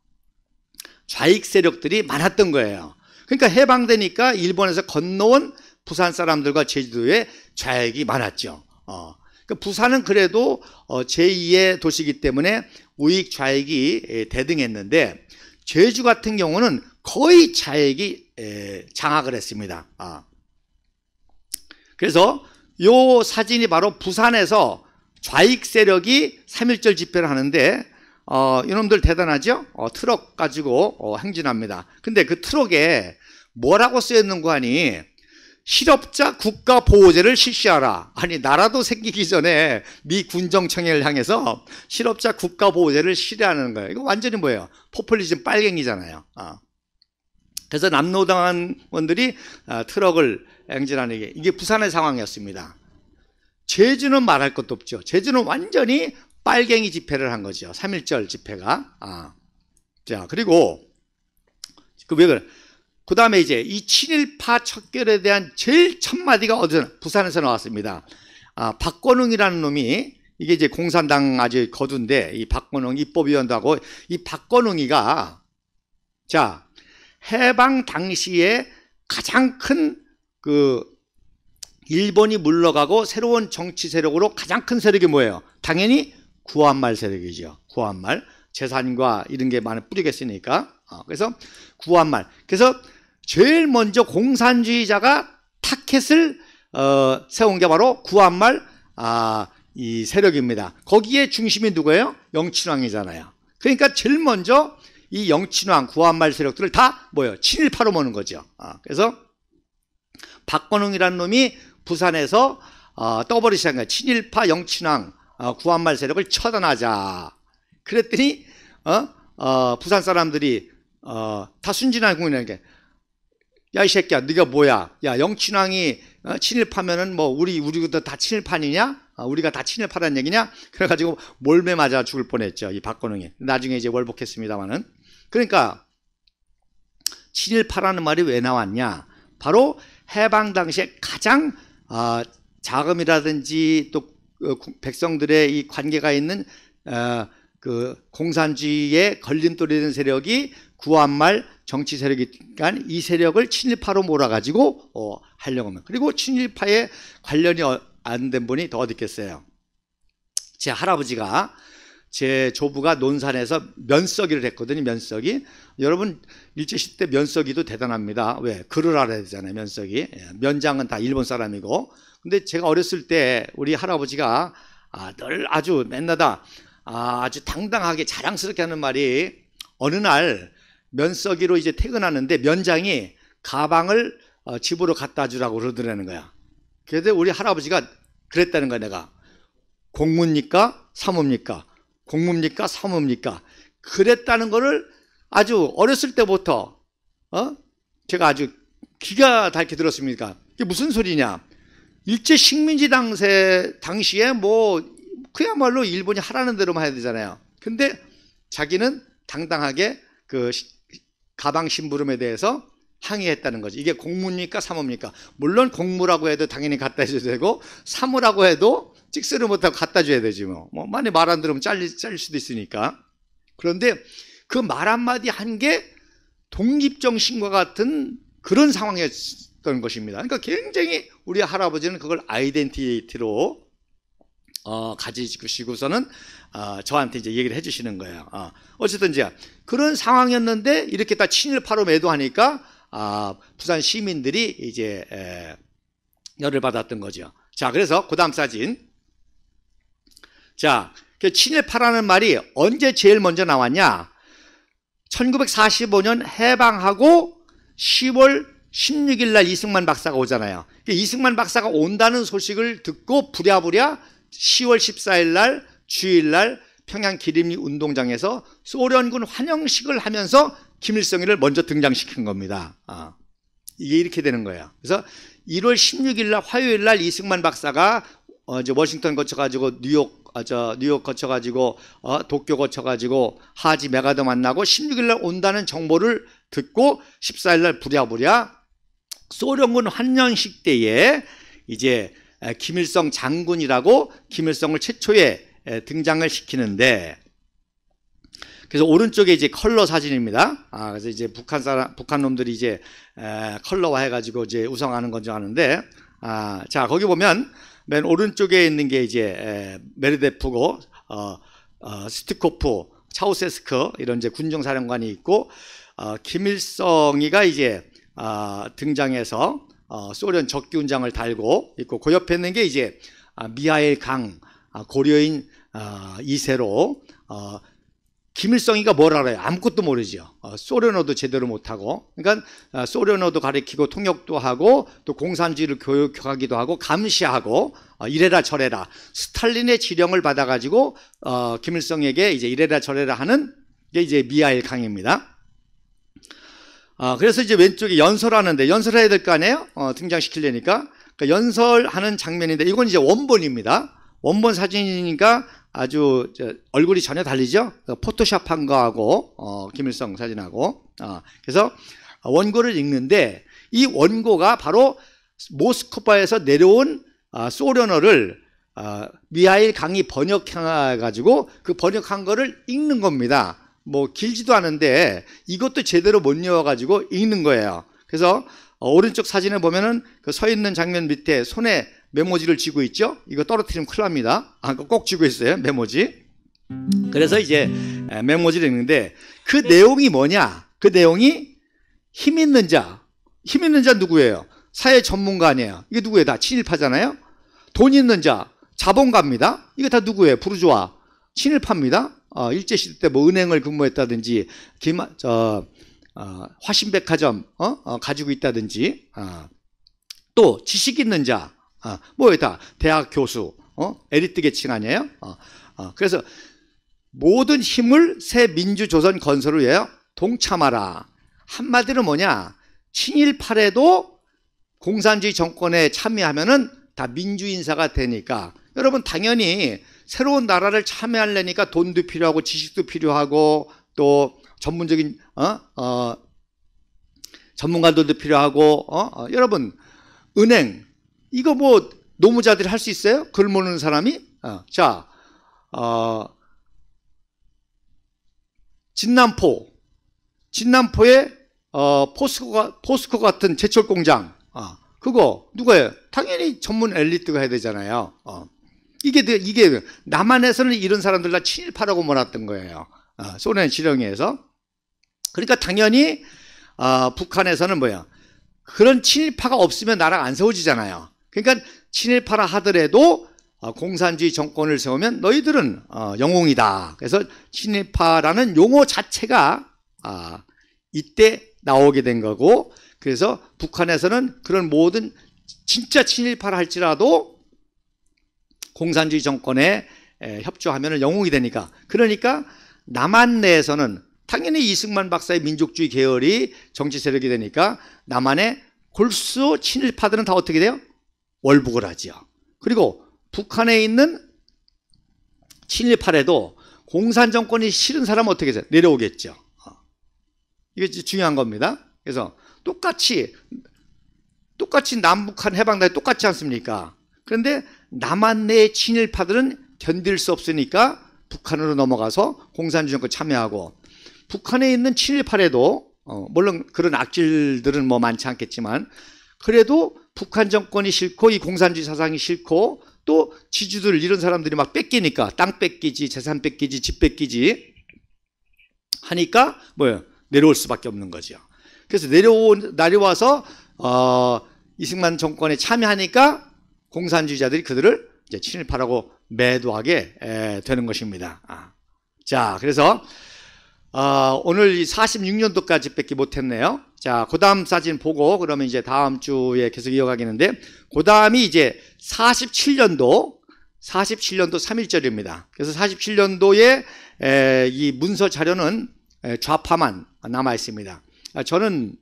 좌익 세력들이 많았던 거예요. 그러니까 해방되니까 일본에서 건너온 부산 사람들과 제주도에 좌익이 많았죠. 그러니까 부산은 그래도 제2의 도시이기 때문에 우익 좌익이 대등했는데 제주 같은 경우는 거의 좌익이 장악을 했습니다. 그래서 이 사진이 바로 부산에서 좌익 세력이 3.1절 집회를 하는데 이놈들 대단하죠? 트럭 가지고 행진합니다. 근데 그 트럭에 뭐라고 쓰여있는 거 아니? 실업자 국가보호제를 실시하라. 아니 나라도 생기기 전에 미 군정청해를 향해서 실업자 국가보호제를 실시하는 거예요. 이거 완전히 뭐예요? 포퓰리즘 빨갱이잖아요. 그래서 남노당원들이 트럭을 행진하는 이게 부산의 상황이었습니다. 제주는 말할 것도 없죠. 제주는 완전히 빨갱이 집회를 한 거죠. 3.1절 집회가. 자, 그리고 왜 그래? 그 다음에 이제 이 친일파 척결에 대한 제일 첫 마디가 어디서 부산에서 나왔습니다. 박건웅이라는 놈이 이게 이제 공산당 아주 거두인데 이 박건웅 입법위원도 하고 이 박건웅이가 자 해방 당시에 가장 큰 그 일본이 물러가고 새로운 정치 세력으로 가장 큰 세력이 뭐예요? 당연히 구한말 세력이죠. 구한말. 재산과 이런 게 많이 뿌리겠으니까. 그래서 구한말. 그래서 제일 먼저 공산주의자가 타켓을 세운 게 바로 구한말 이 세력입니다. 거기에 중심이 누구예요? 영친왕이잖아요. 그러니까 제일 먼저 이 영친왕, 구한말 세력들을 다 뭐예요? 친일파로 모는 거죠. 그래서 박건웅이라는 놈이 부산에서 떠버리기 시작한 거예요. 친일파 영친왕, 구한말 세력을 처단하자. 그랬더니 부산 사람들이 다 순진한 국민에게 야 이 새끼야 네가 뭐야? 야 영친왕이 친일파면은 뭐 우리도 다 친일파니냐? 우리가 다 친일파라는 얘기냐? 그래가지고 몰매 맞아 죽을 뻔했죠. 이 박건웅이. 나중에 이제 월복했습니다만은. 그러니까 친일파라는 말이 왜 나왔냐? 바로 해방 당시에 가장 자금이라든지 또 백성들의 이 관계가 있는 그 공산주의의 걸림돌이 된 세력이 구한말 정치 세력이니까 이 세력을 친일파로 몰아가지고 하려고 하면, 그리고 친일파에 관련이 안 된 분이 더 어디 있겠어요? 제 할아버지가, 제 조부가 논산에서 면서기를 했거든요. 면서기. 여러분 일제시대 면서기도 대단합니다. 왜? 글을 알아야 되잖아요. 면서기. 면장은 다 일본 사람이고. 근데 제가 어렸을 때 우리 할아버지가 늘 아주 맨날 다 아주 당당하게 자랑스럽게 하는 말이, 어느 날 면서기로 이제 퇴근하는데 면장이 가방을 집으로 갖다 주라고 그러더라는 거야. 그래서 우리 할아버지가 그랬다는 거야. 내가 공무입니까? 사무입니까? 공무입니까? 사무입니까? 그랬다는 거를 아주 어렸을 때부터 제가 아주 귀가 닳게 들었습니까? 이게 무슨 소리냐? 일제 식민지 당시에 뭐 그야말로 일본이 하라는 대로만 해야 되잖아요. 근데 자기는 당당하게 그 가방 심부름에 대해서 항의했다는 거지. 이게 공무입니까? 사무입니까? 물론 공무라고 해도 당연히 갖다 줘야 되고, 사무라고 해도 찍스를 못하고 갖다 줘야 되지 뭐. 만약 말 안 들으면 잘릴 수도 있으니까. 그런데 그 말 한마디 한 게 독립정신과 같은 그런 상황이었던 것입니다. 그러니까 굉장히 우리 할아버지는 그걸 아이덴티티로 가지시고서는 저한테 이제 얘기를 해주시는 거예요. 어쨌든 이제 그런 상황이었는데 이렇게 다 친일파로 매도하니까 부산 시민들이 이제 열을 받았던 거죠. 자, 그래서 그 다음 사진. 자, 친일파라는 말이 언제 제일 먼저 나왔냐? 1945년 해방하고 10월 16일 날 이승만 박사가 오잖아요. 이승만 박사가 온다는 소식을 듣고 부랴부랴 10월 14일 날 주일 날 평양 기림리 운동장에서 소련군 환영식을 하면서 김일성이를 먼저 등장시킨 겁니다. 이게 이렇게 되는 거예요. 그래서 1월 16일 날 화요일 날 이승만 박사가 이제 워싱턴 거쳐가지고 뉴욕 거쳐가지고 도쿄 거쳐가지고 하지 메가더 만나고 16일 날 온다는 정보를 듣고 14일 날 부랴부랴 소련군 환영식 때에 이제 김일성 장군이라고 김일성을 최초에 등장을 시키는데, 그래서 오른쪽에 이제 컬러 사진입니다. 그래서 이제 북한 놈들이 이제 컬러화 해가지고 이제 우승하는 건 줄 아는데, 자, 거기 보면 맨 오른쪽에 있는 게 이제 메르데프고, 스티코프, 차우세스크 이런 이제 군정사령관이 있고, 김일성이가 이제 등장해서 소련 적기훈장을 달고 있고, 그 옆에 있는 게 이제 미하일 강 고려인 2세로 김일성이가 뭘 알아요? 아무것도 모르죠. 소련어도 제대로 못하고. 그러니까 소련어도 가르치고 통역도 하고 또 공산주의를 교육하기도 하고 감시하고 이래라 저래라 스탈린의 지령을 받아가지고 김일성에게 이제 이래라 저래라 하는 게 이제 미하일 강입니다. 그래서 이제 왼쪽에 연설하는데, 연설해야 될 거 아니에요? 등장시키려니까. 그러니까 연설하는 장면인데, 이건 이제 원본입니다. 원본 사진이니까 아주 얼굴이 전혀 다르죠? 포토샵한 거하고, 김일성 사진하고. 그래서 원고를 읽는데, 이 원고가 바로 모스크바에서 내려온 소련어를 미하일 강이 번역해가지고 그 번역한 거를 읽는 겁니다. 뭐 길지도 않은데 이것도 제대로 못 외워가지고 읽는 거예요. 그래서 오른쪽 사진에 보면은 그 서 있는 장면 밑에 손에 메모지를 쥐고 있죠. 이거 떨어뜨리면 큰일 납니다. 그거 꼭 쥐고 있어요, 메모지. 그래서 이제 메모지를 읽는데 그 내용이 뭐냐? 그 내용이 힘 있는 자 누구예요? 사회 전문가 아니에요. 이게 누구예요? 다 친일파잖아요. 돈 있는 자 자본가입니다. 이게 다 누구예요? 부르주아 친일파입니다. 일제시대 때 뭐 은행을 근무했다든지 화신백화점 가지고 있다든지 또 지식 있는 자 뭐 다 대학 교수 엘리트 계층 아니에요? 그래서 모든 힘을 새 민주조선 건설을 위하여 동참하라. 한마디로 뭐냐? 친일파래도 공산주의 정권에 참여하면은 다 민주인사가 되니까 여러분 당연히 새로운 나라를 참여하려니까 돈도 필요하고 지식도 필요하고 또 전문적인 전문가들도 필요하고 여러분 은행 이거 뭐 노무자들이 할 수 있어요? 글 모르는 사람이? 진남포에 포스코 같은 제철 공장 그거 누가요? 당연히 전문 엘리트가 해야 되잖아요. 이게 남한에서는 이런 사람들 다 친일파라고 몰았던 거예요. 소련 지령에서. 그러니까 당연히 북한에서는 뭐야? 그런 친일파가 없으면 나라가 안 세워지잖아요. 그러니까 친일파라 하더라도 공산주의 정권을 세우면 너희들은 영웅이다. 그래서 친일파라는 용어 자체가 이때 나오게 된 거고, 그래서 북한에서는 그런 모든 진짜 친일파라 할지라도 공산주의 정권에 협조하면 영웅이 되니까, 그러니까 남한 내에서는 당연히 이승만 박사의 민족주의 계열이 정치 세력이 되니까 남한의 골수 친일파들은 다 어떻게 돼요? 월북을 하지요. 그리고 북한에 있는 친일파래도 공산 정권이 싫은 사람은 어떻게 해서 내려오겠죠. 이게 중요한 겁니다. 그래서 똑같이 남북한 해방단이 똑같지 않습니까? 그런데 남한 내의 친일파들은 견딜 수 없으니까 북한으로 넘어가서 공산주의 정권 참여하고, 북한에 있는 친일파래도 물론 그런 악질들은 뭐 많지 않겠지만 그래도 북한 정권이 싫고 이 공산주의 사상이 싫고 또 지주들 이런 사람들이 막 뺏기니까 땅 뺏기지 재산 뺏기지 집 뺏기지 하니까 뭐예요? 내려올 수밖에 없는 거죠. 그래서 내려와서 이승만 정권에 참여하니까 공산주의자들이 그들을 이제 친일파라고 매도하게 되는 것입니다. 자, 그래서 오늘 46년도까지 밖에 못했네요. 자, 그 다음 사진 보고 그러면 이제 다음 주에 계속 이어가겠는데, 그 다음이 이제 47년도 3.1절입니다. 그래서 47년도에 이 문서 자료는 좌파만 남아 있습니다. 저는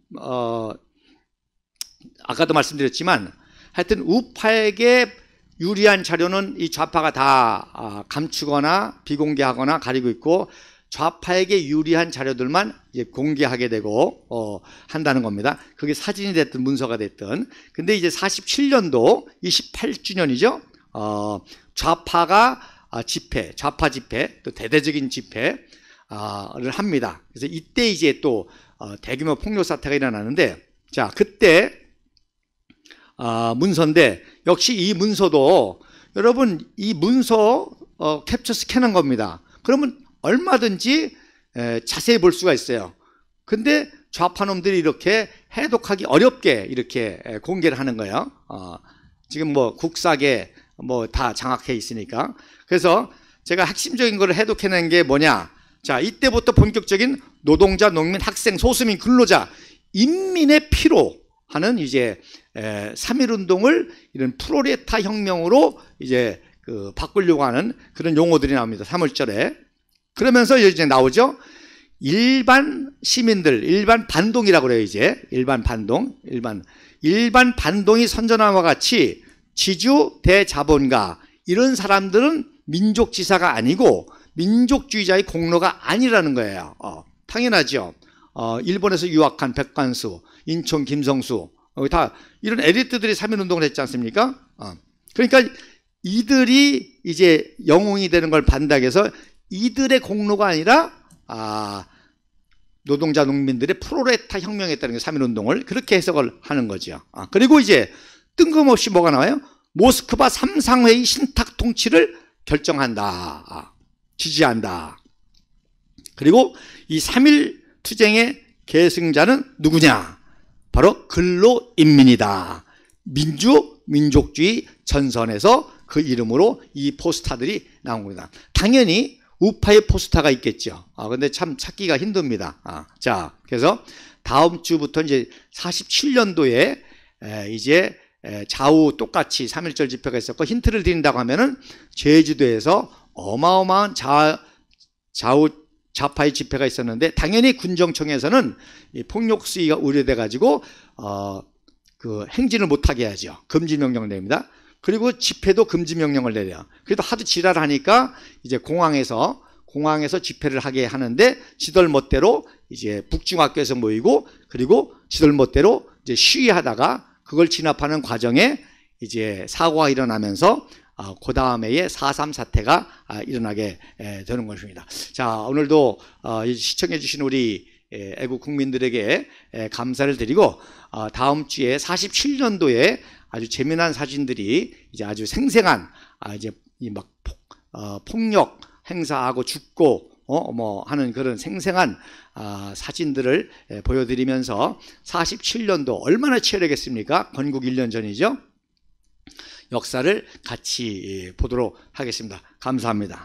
아까도 말씀드렸지만 하여튼 우파에게 유리한 자료는 이 좌파가 다 감추거나 비공개하거나 가리고 있고, 좌파에게 유리한 자료들만 이제 공개하게 되고 한다는 겁니다. 그게 사진이 됐든 문서가 됐든. 근데 이제 47년도 28주년이죠. 좌파가 좌파 집회, 또 대대적인 집회를 합니다. 그래서 이때 이제 또 대규모 폭력 사태가 일어나는데, 자, 그때 문서인데, 역시 이 문서도 여러분 이 문서 캡처 스캔한 겁니다. 그러면 얼마든지 자세히 볼 수가 있어요. 근데 좌파놈들이 이렇게 해독하기 어렵게 이렇게 공개를 하는 거예요. 지금 뭐 국사계 뭐 다 장악해 있으니까. 그래서 제가 핵심적인 거를 해독해낸 게 뭐냐? 자, 이때부터 본격적인 노동자, 농민, 학생, 소수민, 근로자, 인민의 피로 하는 이제 3.1운동을 이런 프롤레타 혁명으로 이제 바꾸려고 하는 그런 용어들이 나옵니다. 3월절에. 그러면서 이제 나오죠. 일반 시민들, 일반 반동이라고 그래요. 이제 일반 반동이 선전함과 같이 지주, 대자본가 이런 사람들은 민족지사가 아니고 민족주의자의 공로가 아니라는 거예요. 당연하죠. 일본에서 유학한 백관수, 인천 김성수, 다 이런 엘리트들이 3.1운동을 했지 않습니까? 그러니까 이들이 이제 영웅이 되는 걸 반대해서 이들의 공로가 아니라 노동자 농민들의 프로레타 혁명했다는 게 3.1운동을 그렇게 해석을 하는 거죠. 그리고 이제 뜬금없이 뭐가 나와요? 모스크바 3상회의 신탁 통치를 결정한다. 지지한다. 그리고 이 3.1 투쟁의 계승자는 누구냐? 바로 근로인민이다. 민족주의 전선에서 그 이름으로 이 포스터들이 나온 겁니다. 당연히 우파의 포스터가 있겠죠. 근데 참 찾기가 힘듭니다. 자, 그래서 다음 주부터 이제 47년도에 이제 좌우 똑같이 3.1절 집회가 있었고, 힌트를 드린다고 하면은 제주도에서 어마어마한 좌파의 집회가 있었는데, 당연히 군정청에서는 이 폭력 수위가 우려돼 가지고 그 행진을 못하게 해야죠. 금지 명령을 냅니다. 그리고 집회도 금지 명령을 내려요. 그래도 하도 지랄하니까 이제 공항에서 집회를 하게 하는데, 지들 멋대로 이제 북중학교에서 모이고, 그리고 지들 멋대로 이제 시위하다가 그걸 진압하는 과정에 이제 사고가 일어나면서 그 다음에의 4.3 사태가 일어나게 되는 것입니다. 자, 오늘도 시청해 주신 우리 애국 국민들에게 감사를 드리고, 다음 주에 47년도에 아주 재미난 사진들이 이제 아주 생생한 이제 막 폭력 행사하고 죽고 뭐 하는 그런 생생한 사진들을 보여드리면서 47년도 얼마나 치열하겠습니까? 건국 1년 전이죠. 역사를 같이 보도록 하겠습니다. 감사합니다.